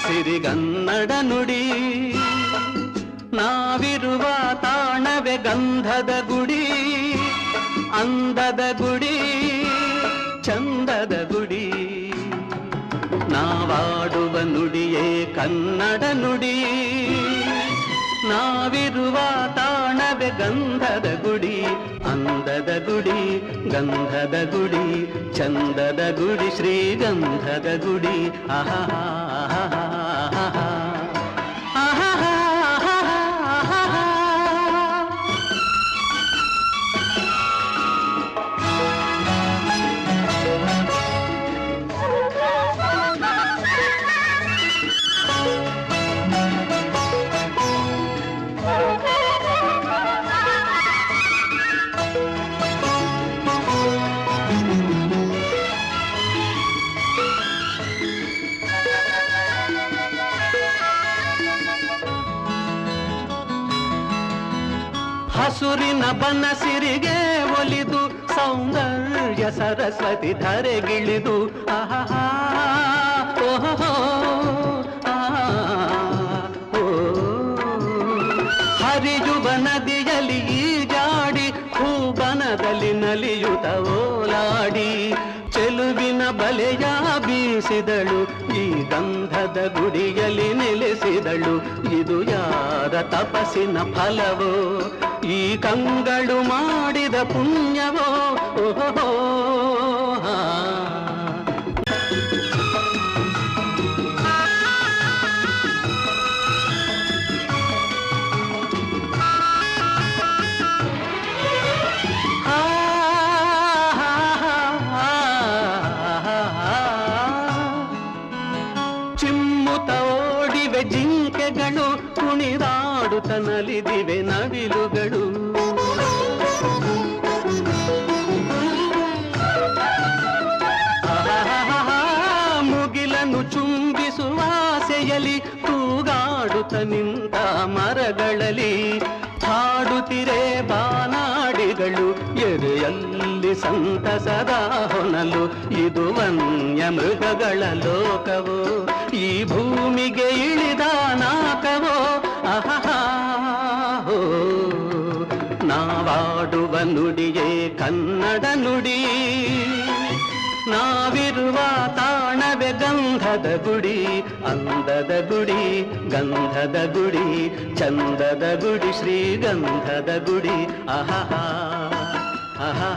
ಸಿರಿಗನ್ನಡ ನುಡಿ. ನಾವಿರುವ ತಾಣವೇ ಗಂಧದ ಗುಡಿ, ಅಂದದ ಗುಡಿ, ಚಂದದ ಗುಡಿ. ನಾವಾಡುವ ನುಡಿಯೇ ಕನ್ನಡ ನುಡಿ. ನಾವಿರುವ ತಾಣವೇ ಗಂಧದ ಗುಡಿ, ಅಂದದ ಗುಡಿ, ಗಂಧದ ಗುಡಿ, ಚಂದದ ಗುಡಿ, ಶ್ರೀಗಂಧದ ಗುಡಿ. ಆಹಾ ಹಸುರಿನ ಬನಸಿರಿಗೆ ಒಲಿದು ಸೌಂದರ್ಯ ಸರಸ್ವತಿ ಧರೆಗಿಳಿದು ಆಹಾ ಓಹೋ ಹರಿಯುವ ನದಿಯಲ್ಲಿ ಈಜಾಡಿ ಹೂಬನದಲ್ಲಿ ನಲಿಯುತ್ತ ಓಲಾಡಿ ಚೆಲುವಿನ ಬಲೆಯ ಬೀಸಿದಳು, ಈ ಗಂಧದ ಗುಡಿಯಲ್ಲಿ ನೆಲೆಸಿದಳು. ಇದು ಯಾರ ತಪಸ್ಸಿನ ಫಲವೋ, ಈ ಕಂಗಳು ಮಾಡಿದ ಪುಣ್ಯವೋ. ಓಹೋ ಚಿಮ್ಮುತ್ತ ಓಡಿವೆ ಜಿಂಕೆಗಳು, ಕುಣಿದಾಡುತ್ತ ನಲಿದಿವೆ ನವಿಲುಗಳು. ಮುಗಿಲನ್ನು ಚುಂಬಿಸುವ ಆಸೆಯಲ್ಲಿ ತೂಗಾಡುತ್ತ ನಿಂತ ಮರಗಳಲ್ಲಿ ಹಾಡುತ್ತಿರೆ ಬಾನಾಡಿಗಳು. ಎದೆಯಲ್ಲಿ ಸಂತಸದ ಹೊನಲು, ಇದು ವನ್ಯ ಮೃಗಗಳ ಲೋಕವೋ, ಈ ಭೂಮಿಗೆ ಇಳಿದ ನಾಕವೋ. ಆಹಾ ನಾವಾಡುವ ನುಡಿಯೇ ಕನ್ನಡ ನುಡಿ. ನಾವಿರುವ ತಾಣವೇ ಗಂಧದ ಗುಡಿ, ಅಂದದ ಗುಡಿ, ಗಂಧದ ಗುಡಿ, ಚಂದದ ಗುಡಿ, ಶ್ರೀಗಂಧದ ಗುಡಿ. ಆಹಾ ಆಹಾ